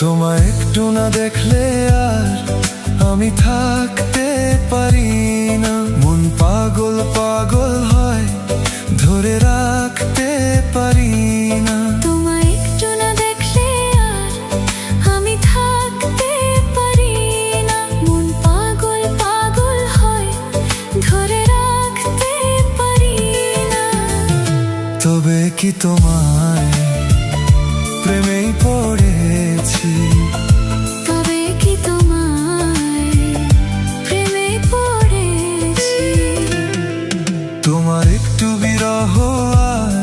তোমায় একটু না দেখলে আর আমি থাকতে পারি না। মন পাগল পাগল হয়, ধরে রাখতে পারি না। তোমায় একটু না দেখলে আর আমি থাকতে পারি না। মন পাগল পাগল হয়, ধরে রাখতে পারি না। তবে কি তোমায় প্রেমেই পড়েছি? তবে কি তোমায় প্রেমে পড়েছি? তোমার একটু বিরহ আর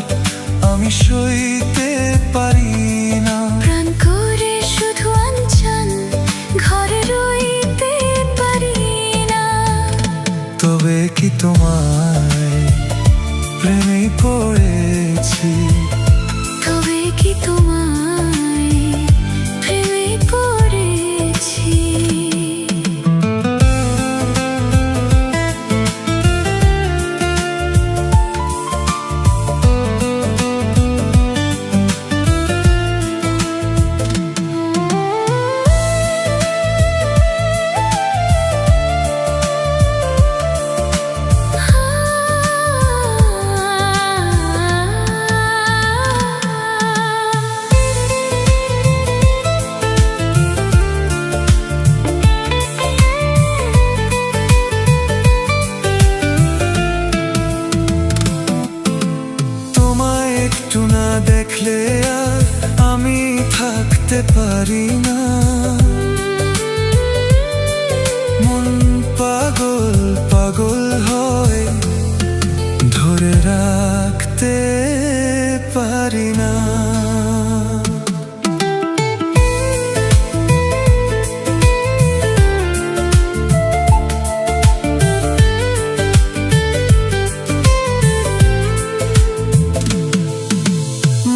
আমি সইতে পারি না। প্রাণ করে শুধু আনচান, ঘরে রইতে পারি না। তবে কি তোমায় প্রেমেই পড়েছি? তবে কি তোমায় প্রেমে পড়েছি? তোমায় একটু না দেখলে আর আমি থাকতে পারি না। মন পাগল পাগল হয়, ধরে রাখতে পারি না।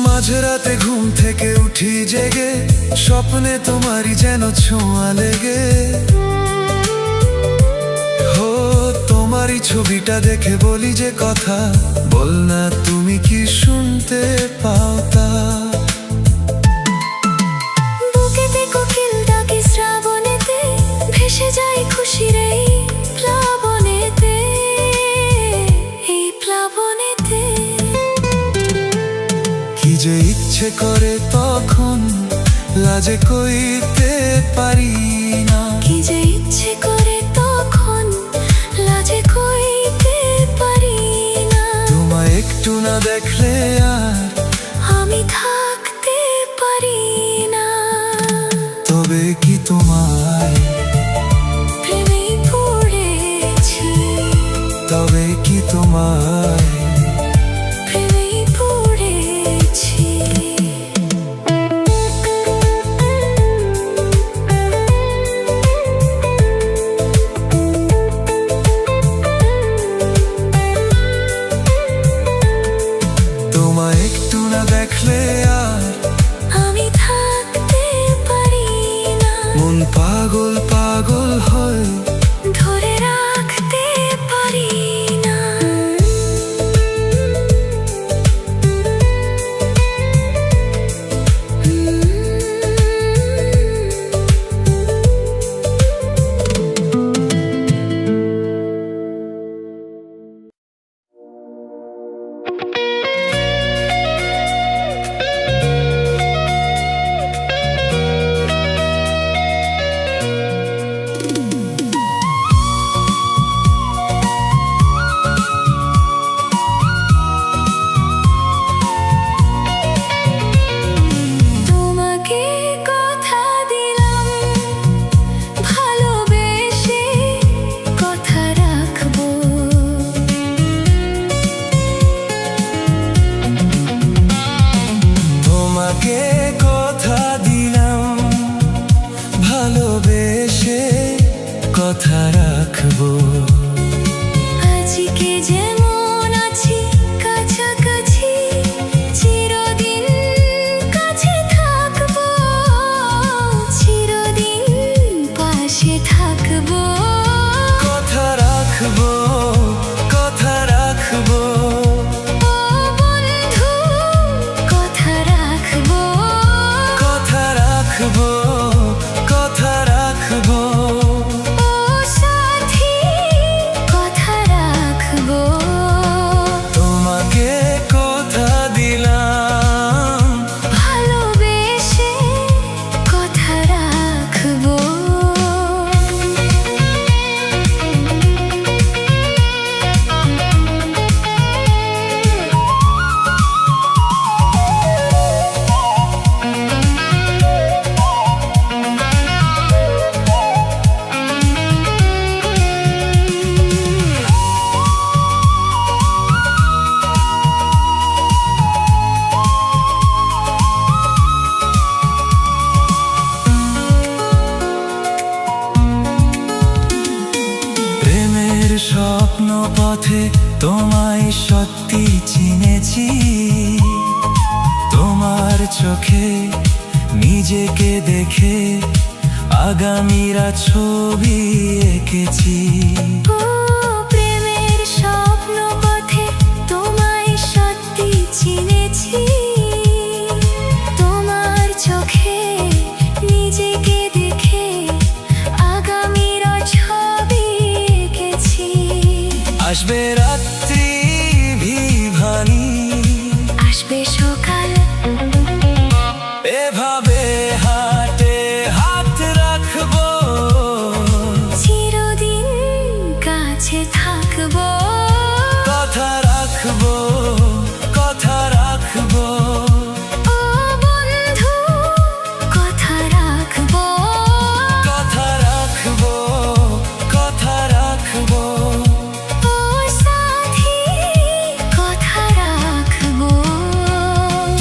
মাঝরাতে ঘুম থেকে উঠি জেগে, স্বপ্নে তোমারই যেন ছোঁয়া লেগে। হো তোমারই ছবিটা দেখে বলি যে কথা, বল না তুমি কি শুনতে পাও তা? বুকেতে কোকিল ডাকে শ্রাবণেতে, ভেসে যাই খুশির এই প্লাবনেতে, এই প্লাবনেতে। কি যে ইচ্ছে করে তখন লাজে কইতে পারি না। কি যে ইচ্ছে করে তখন লাজে কইতে পারি না। তোমায় একটু না দেখলে আর আমি থাকতে পারি না। তবে কি তোমায় প্রেমে পড়েছি? তবে কি তোমায় প্রেমে পড়েছি। তোমায় একটু না দেখলে আর আমি থাকতে পারি না। মন পাগল পাগল হয়, ধরে রাখতে পারি না। তোমাকে কথা দিলাম, ভালোবেসে কথা রাখবো। তোমাকে কথা দিলাম, ভালোবেসে কথা রাখবো। আজকে যেমন আছি কাছাকাছি, চিরদিন কাছে থাকবো, চিরদিন পাশে থাকবো। কথা রাখবো, কথা রাখবো। ও বন্ধু, কথা রাখবো, কথা রাখবো। পথে তোমায় সত্যি চিনেছি, তোমার চোখে নিজেকে দেখে আগামীরা ছবি এঁকেছি। ও প্রেমের স্বপ্ন পথে তোমায় সত্যি চিনেছি, তোমার চোখে নিজেকে দেখে আগামীর ছবি এঁকেছি। আসবে রাত্রি ভিভানি, আসবে সকাল, এভাবে হাতে হাত রাখবো, চিরদিন কাছে থাকবো, কথা রাখবো, কথা রাখবো। ও বন্ধু কথা রাখবো, কথা রাখবো, কথা রাখবো। ও সাথী কথা রাখবো।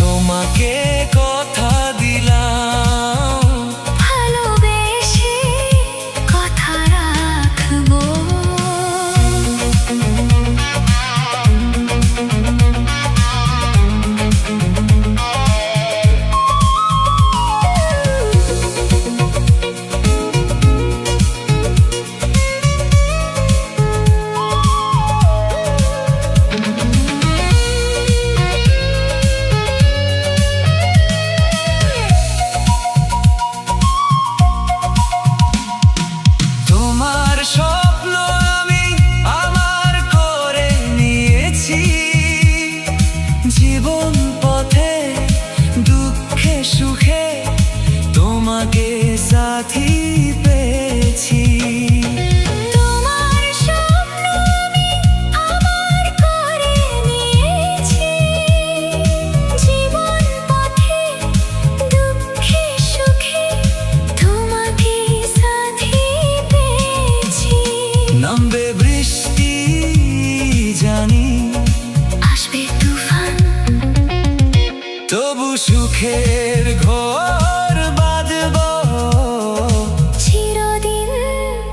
তোমাকে কথা দিলাম, ভালোবেসে কথা রাখবো। তোমার স্বপ্ন আমি আমার করে নিয়েছি, জীবন পথে দুঃখে সুখে তোমাকে সাথী পেয়েছি। তোমার স্বপ্ন আমি আমার করে নিয়েছি, জীবন পথে দুঃখে সুখে তোমাকে সাথী পেয়েছি। নামবে বৃষ্টি জানি, আসবে তুফান, তবু সুখের ঘর বাঁধবো, চিরদিন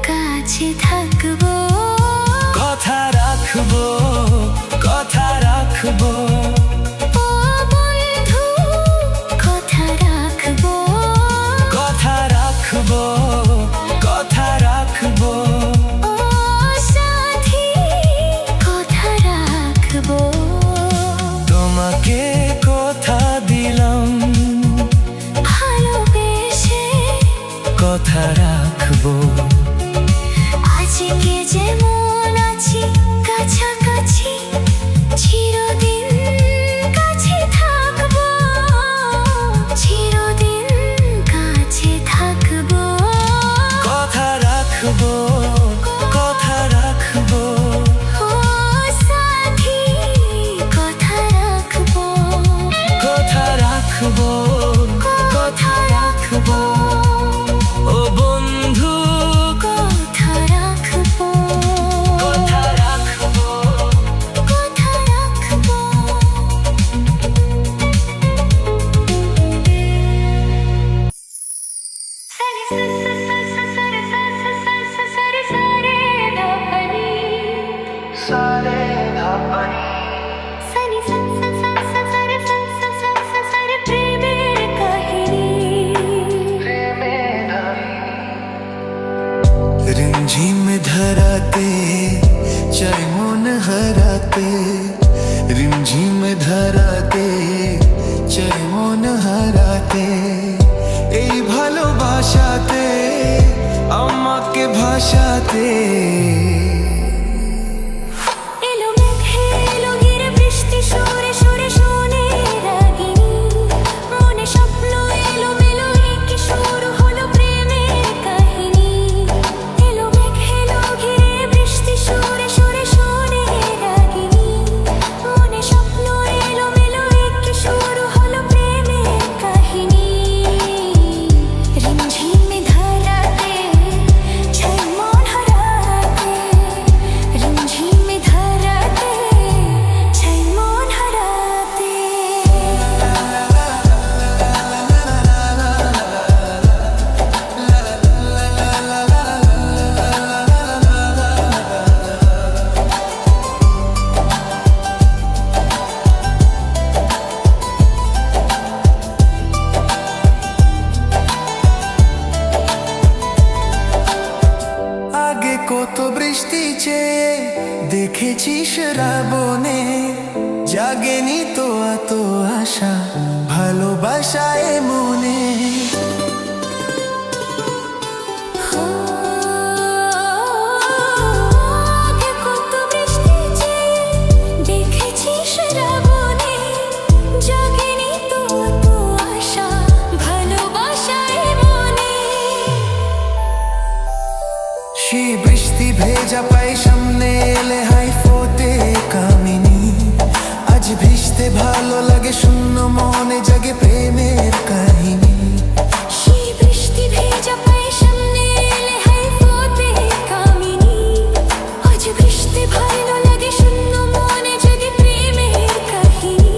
কাছে থাকবো, কথা রাখবো, কথা রাখবো। ও বন্ধু কথা রাখবো, কথা রাখবো, কথা রাখবো। ও সাথী কথা রাখবো। তোমাকে কথা দিলাম, ভালোবেসে কথা রাখবো। আজকে যেমন আছি কাছাকাছি, চিরদিন কাছে থাকবো, চিরদিন কাছে থাকবো। কথা রাখবো, কথা রাখবো। ও সাথী কথা রাখবো, কথা রাখবো, কথা রাখবো। ও বন্ধু কথা রাখবো, কথা রাখবো। কথা রাখবো। सारे धापनी প্রেমের কাহিনী, रिमझिम धराते चाय मन हराते, रिमझिम धराते চাই মন হারাতে, এই ভালোবাসাতে আমাকে ভাসাতে। এলো মেঘে এলো ঘিরে বৃষ্টি সরে সরে শোনে রাগিনী, মনে স্বপ্ন এলো মেলো কি শুরু হলো প্রেমের কাহিনী। এলো মেঘে এলো ঘিরে বৃষ্টি সরে সরে শোনে রাগিনী, মনে স্বপ্ন এলো মেলো কি শুরু হলো প্রেমের কাহিনী। রিমঝিমে ধারাতে ছাই মন হারাতে, বৃষ্টি চেয়ে দেখেছি শ্রাবণে, জাগেনি তো এত আশা ভালোবাসায় মনে। আগে কত বৃষ্টি চেয়ে দেখেছি শ্রাবণে, জাগেনি তো এত আশা ভালোবাসায় মনে। সেই বৃষ্টি ভেজা পাই সামনে এলে হাই ফোটে কামিনী, আজ ভিজতে ভালো লাগে শূন্য মনে জাগে প্রেমের কাহিনী। সেই বৃষ্টি ভেজা পায়ে সামনে এলে হাই ফোটে কামিনী, আজ বৃষ্টি ভালো লাগে শূন্য মনে জাগে প্রেমের কাহিনী।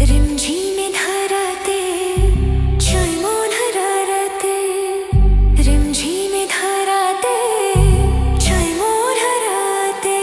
রিমঝিমে ধারাতে ছয় মন হারাতে, রিমঝিমে ধারাতে ছয় মন হারাতে।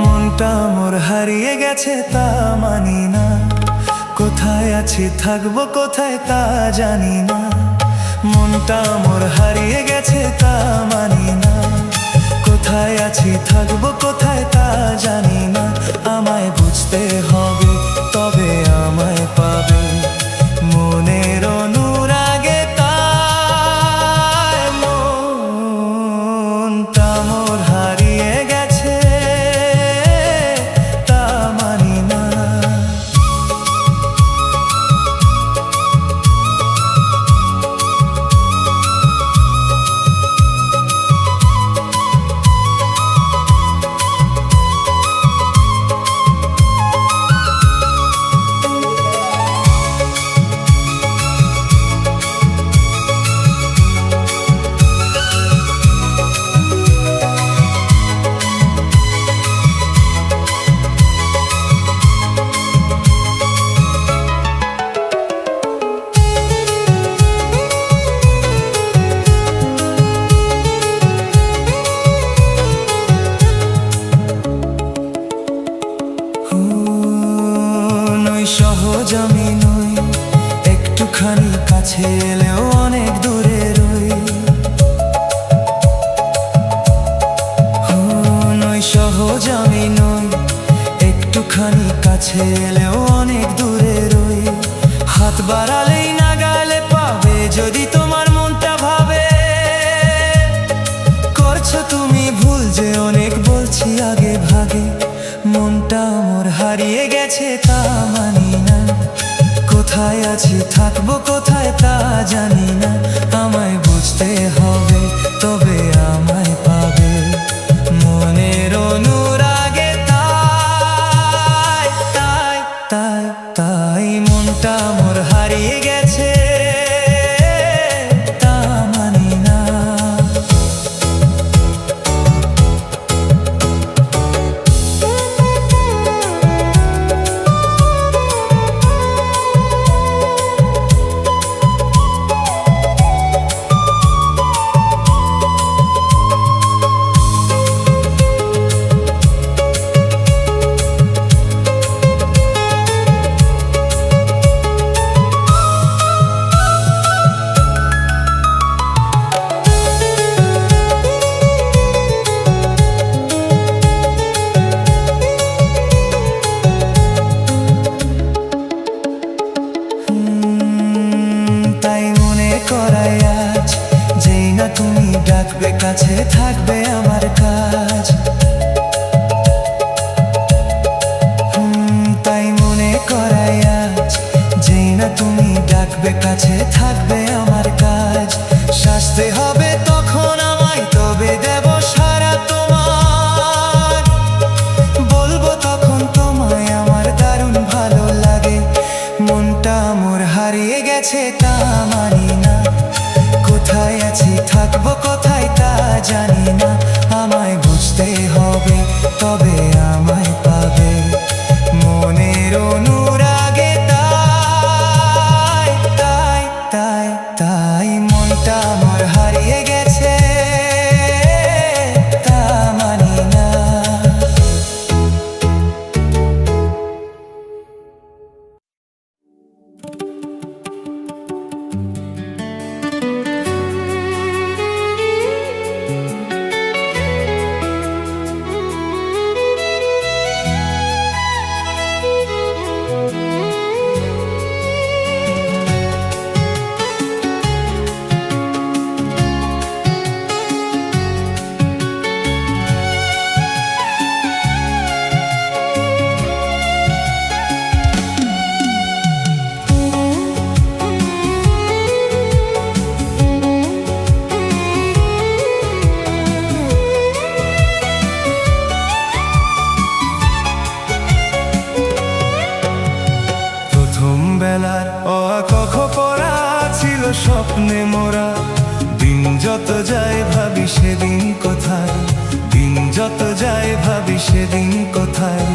মনটা মোর হারিয়ে গেছে তা মানি না, কোথায় আছি থাকবো কোথায় তা জানি না। মনটা মোর হারিয়ে গেছে তা মানি না, কোথায় আছি থাকবো কোথায় তা জানি না। আমায় বুঝতে হবে তবে আমায় পাবে মনের অনুরাগে, তাই মনটা মোর হারিয়ে গেছে তা মানি না। নই সহজ আমি নই, একটুখানি কাছে এলেও অনেক দূরে রই। নই সহজ আমি নই, একটুখানি কাছে এলেও অনেক দূরে রই। হাত বাড়ালেই নাগালে পাবে যদি তোমার মনটা ভাবে, করছো তুমি ভুল যে অনেক বলছি আগে ভাগে। মনটা মোর হারিয়ে গেছে তা মানি না, কোথায় আছি থাকবো কোথায় তা জানি না। আমায় বুঝতে হবে তবে আমায় পাবে মনের অনুরাগে, তাই তাই তাই তাই মনটা মোর হারিয়ে গেছে তা মানি না। থাকবে আমার কাজ। তাই মনে করাই আজ, যেই না তুমি ডাকবে কাছে থাকবে আমার কাজ। সাজতে হবে তখন আমায়, তবে দেব সারা তোমার। বলবো তখন তোমায় আমার দারুণ ভালো লাগে। মনটা মোর হারিয়ে গেছে তা মানি না, কোথায় আছি থাকবো কোথায় তা জানি না। আমায় বুঝতে হবে তবে আমায় পাবে মনের অনুরাগে। তাই তাই তাই তাই মনটা মোর হারিয়ে গেছে তা মানি না। বেলার অকখ পড়া ছিল স্বপ্নে মোরা। দিন যত যায় ভাবি সেদিন কোথায়, দিন যত যায় ভাবি সেদিন কোথায়।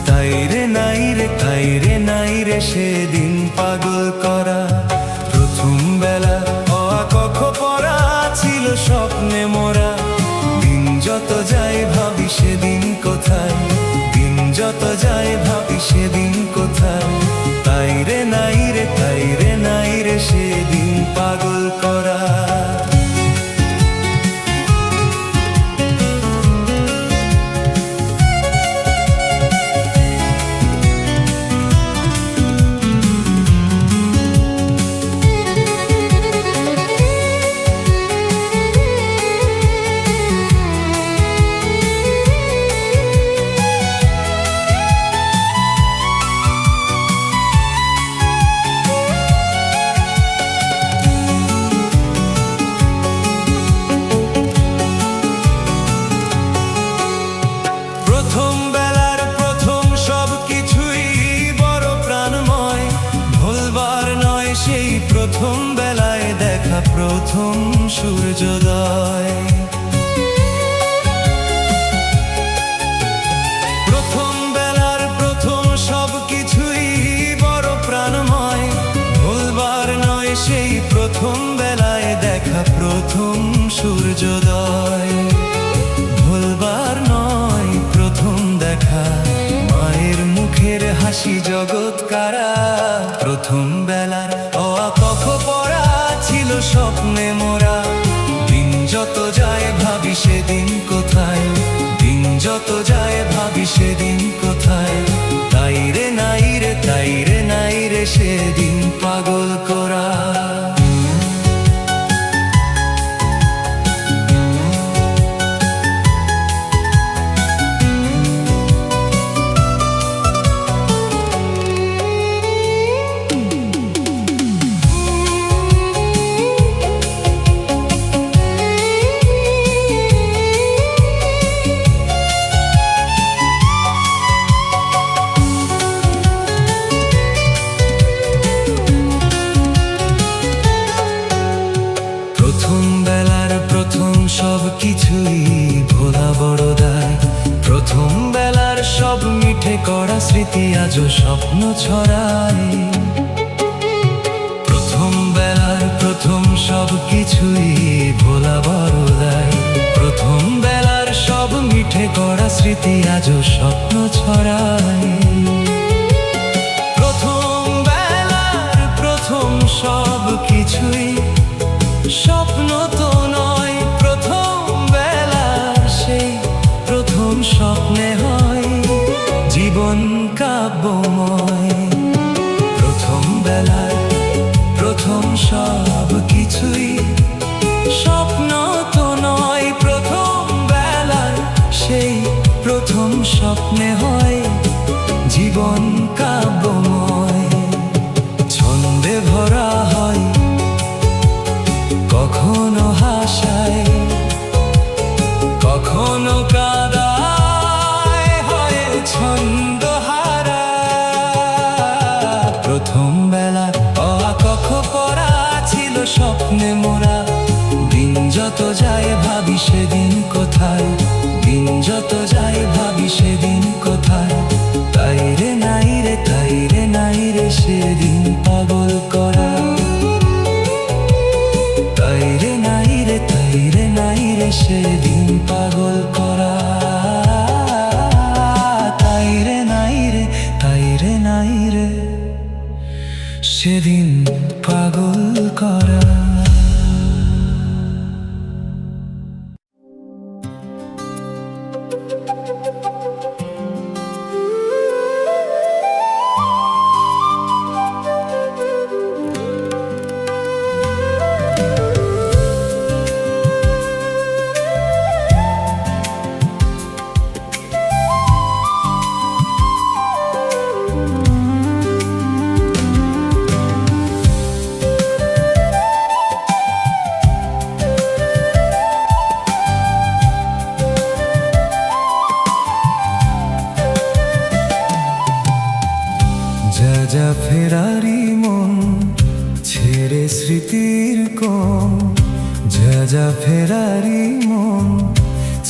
তাই রে নাই রে তাই রে নাই রে সেদিন পাগল করা। প্রথম বেলা অকখ পড়া ছিল স্বপ্নে মোরা। দিন যত যায় ভাবি সেদিন কোথায়, দিন যত যায় ভাবি সেদিন কোথায়। তাই রে নাই রে তাই রে নাই রে সেদিন পাগল করা। প্রথম বেলায় দেখা প্রথম সূর্যোদয়। প্রথম বেলার প্রথম সব কিছুই বড় প্রাণময়। ভুলবার নয় সেই প্রথম বেলায় দেখা প্রথম সূর্যোদয়। ভুলবার নয় প্রথম দেখা মায়ের মুখের হাসি জগৎ কারা। প্রথম বেলার অকখ পড়া ছিল স্বপ্নে মোরা। দিন যত যায় ভাবি সেদিন কোথায়, দিন যত যায় ভাবি সেদিন কোথায়। তাই রে নাই রে তাই রে নাই রে সেদিন পাগল করা। সব কিছুই ভোলা বড় দায়। প্রথম বেলার সব মিঠে করা স্মৃতি আজও স্বপ্ন ছড়ায়। প্রথম বেলার প্রথম সব কিছুই ভোলা বড় দায়। প্রথম বেলার সব মিঠে করা স্মৃতি আজও স্বপ্ন ছড়ায়। প্রথম বেলার প্রথম সব কিছুই স্বপ্ন তো নয়। প্রথম বেলার সেই প্রথম স্বপ্নে হয় জীবন কাব্যময়। প্রথম বেলার প্রথম সব কিছুই স্বপ্ন তো নয়। প্রথম স্বপ্নে হয় জীবন কাব্যময়। ছন্দে ভরা হয় কখনো হাসায়, কখনো কাদায়, হয় ছন্দহারা। প্রথম বেলা অ আ ক খ পড়া ছিল স্বপ্নে মোরা। দিন যত যায় ভাবি সেদিন কোথায়, দিন যত যায় ভাবি সেদিন কোথায়। তাই রে নাই রে, তাই রে নাই রে সেদিন পাগল করা। তাই রে নাই রে, তাই রে নাই রে সেদিন পাগল করা। তাই রে নাই রে, তাই রে নাই রে সেদিন পাগল করা। যা যা ফেরারি মন ছেড়ে স্মৃতির কোণ। যা যা ফেরারি মন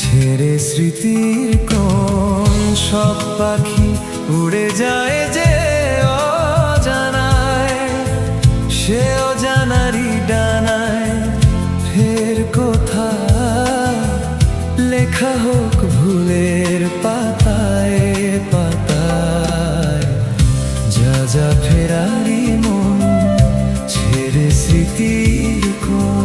ছেড়ে স্মৃতির কোণ। সব পাখি উড়ে যায় যে অজানায়, সে অজানারই ডানায়। ফের কোথায় লেখা হোক ভুলের পাতায় পাতায়। যা যা ফেরারি মন ছেড়ে স্মৃতির কোণ।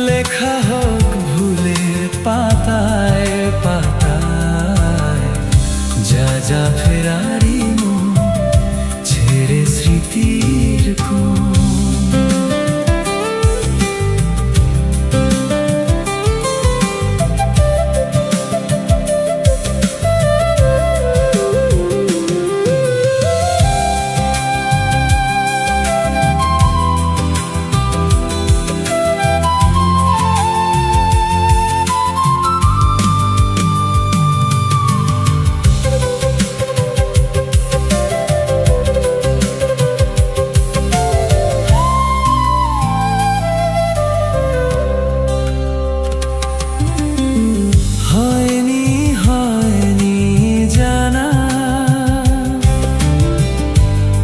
লেখা হোক ভুলের পাতায় পাতায়। যা যা ফেরারি মন ছেড়ে স্মৃতির কোণ।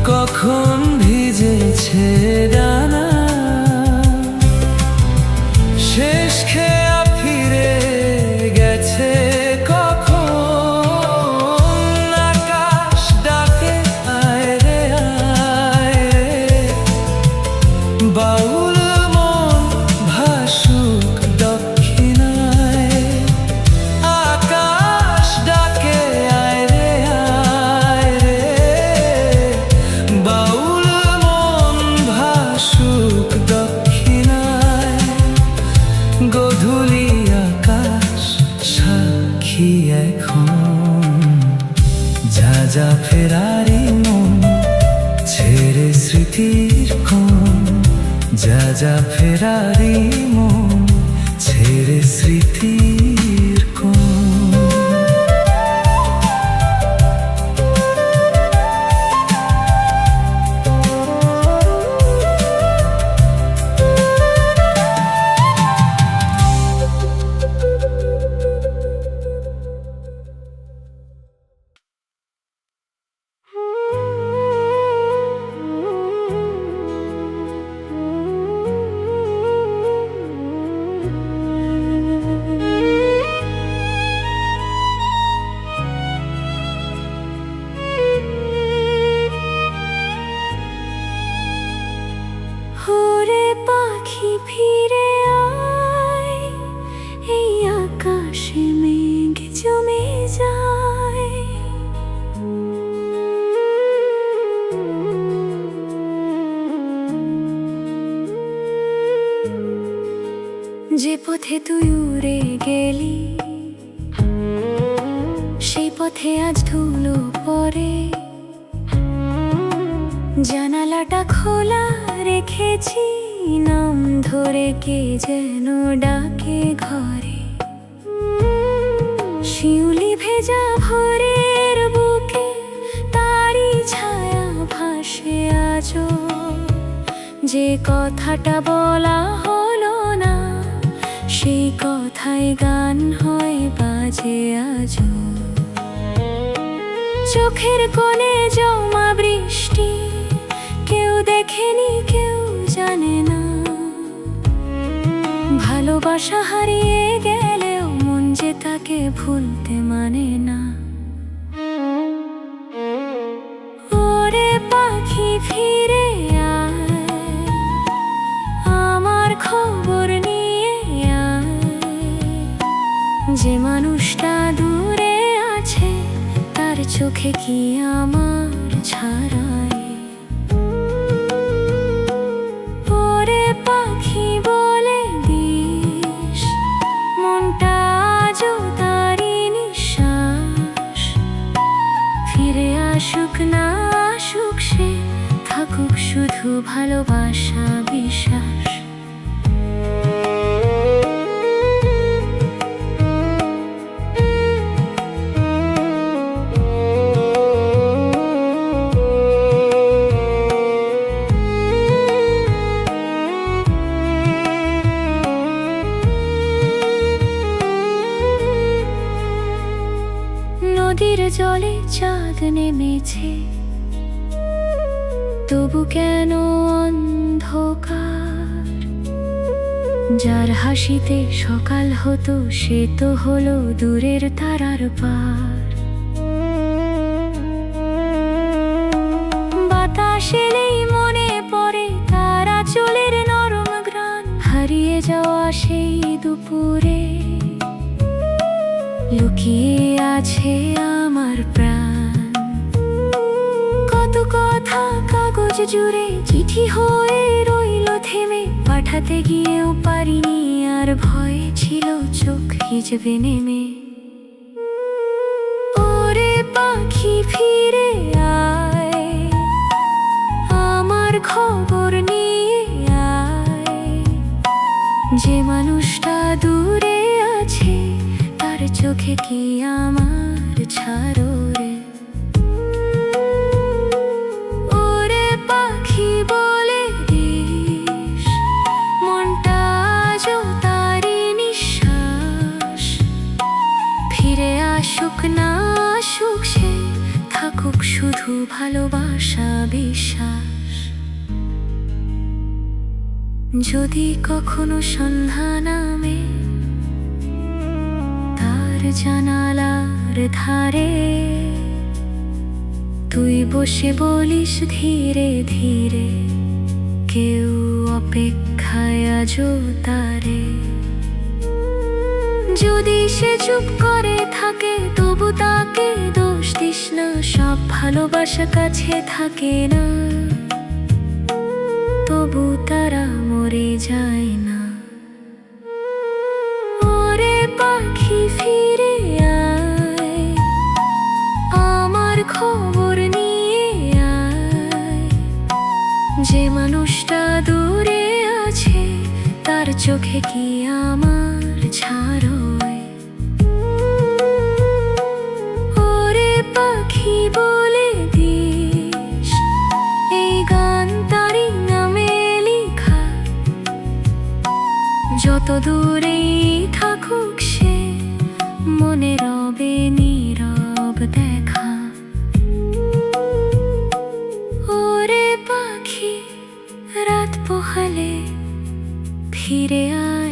কখন ভিজেছে ডানা, শেষ খেয়া ফিরে গেছে কখন। আকাশ ডাকে আয় রে আয় রে, বাউল মন ভাসুক দক্ষিণায়। আকাশ ডাকে আয় রে আয় রে, বাউল মন ভাসুক দক্ষিণায়। গধূলি আকাশ সাক্ষী এখন, যা যা ফেরারি মন ছেড়ে স্মৃতির কোণ। যা যা ফেরারি মন ছেড়ে স্মৃতির কোণ। পথে তুই উড়ে গেলি, সেই পথে আজ ধুলো পড়ে। জানালাটা খোলা রেখেছি, নাম ধরে কে যেন ডাকে ঘরে। শিউলি ভেজা ভোরের বুকে তারি ছায়া ভাসে আজো। যে কথাটা বলা হলো না, সেই কথাই গান হয় বাজে আজো। চোখের কোণে জমা বৃষ্টি, কেউ দেখেনি কেউ জানে না। ভালোবাসা হারিয়ে গেলেও মন যে তাকে ভুলতে মানে না। ওরে পাখি ফিরে আয়, আমার খবর নিয়ে আয়। যে মানুষটা দূরে আছে, তার চোখে কি আমার ছাড়ায়। ওরে পাখি বলে দিস, মনটা আজও তারি নিঃশ্বাস। ফিরে আসুক না আসুক সে, থাকুক শুধু ভালোবাসা বিশ্বাস। নদীর জলে চাঁদ নেমেছে, তবু কেন অন্ধকার? যার হাসিতে সকাল হতো, সে তো হলো দূরের তারার পার। বাতাস এলেই মনে পড়ে তারা চলের নরম ঘ্রাণ। হারিয়ে যাওয়া সেই দুপুরে লুকিয়ে আছে আমার প্রাণ। কত কথা কাগজ জুড়ে চিঠি হয়ে রইল থেমে, পাঠাতে গিয়েও পারিনি আর, ভয় ছিল চোখ ভিজবে নেমে। ওরে পাখি ফিরে আয়, আমার খবর নিয়ে আয়। যে মানুষটা দূরে আছে, তার চোখে কি আমার ছাড়ো রে। ওরে পাখি বলে দিস, মনটা আজও তারি নিঃশ্বাস। ফিরে আসুক না আসুক সে, থাকুক শুধু ভালোবাসা বিশ্বাস। যদি কখনো সন্ধ্যা নামে জানালার ধারে, তুই বসে বলিস ধীরে ধীরে, কেউ অপেক্ষায় আজও তারে। যদি সে চুপ করে থাকে, তবু তাকে দোষ দিস না। সব ভালোবাসা কাছে থাকে না, তবু তারা মরে যায় না। ওরে পাখি ফিরে আয়, আমার খবর নিয়ে আয়। যে মানুষটা দূরে আছে, তার চোখে কি আমার ছাড়োয়। ওরে পাখি বলে দিস, এই গান তারি নামে লেখা। যত দূরেই থাকুক সে, মনে রবে নীরব দেখা। ওরে পাখি রাত পোহালে ফিরে আয়।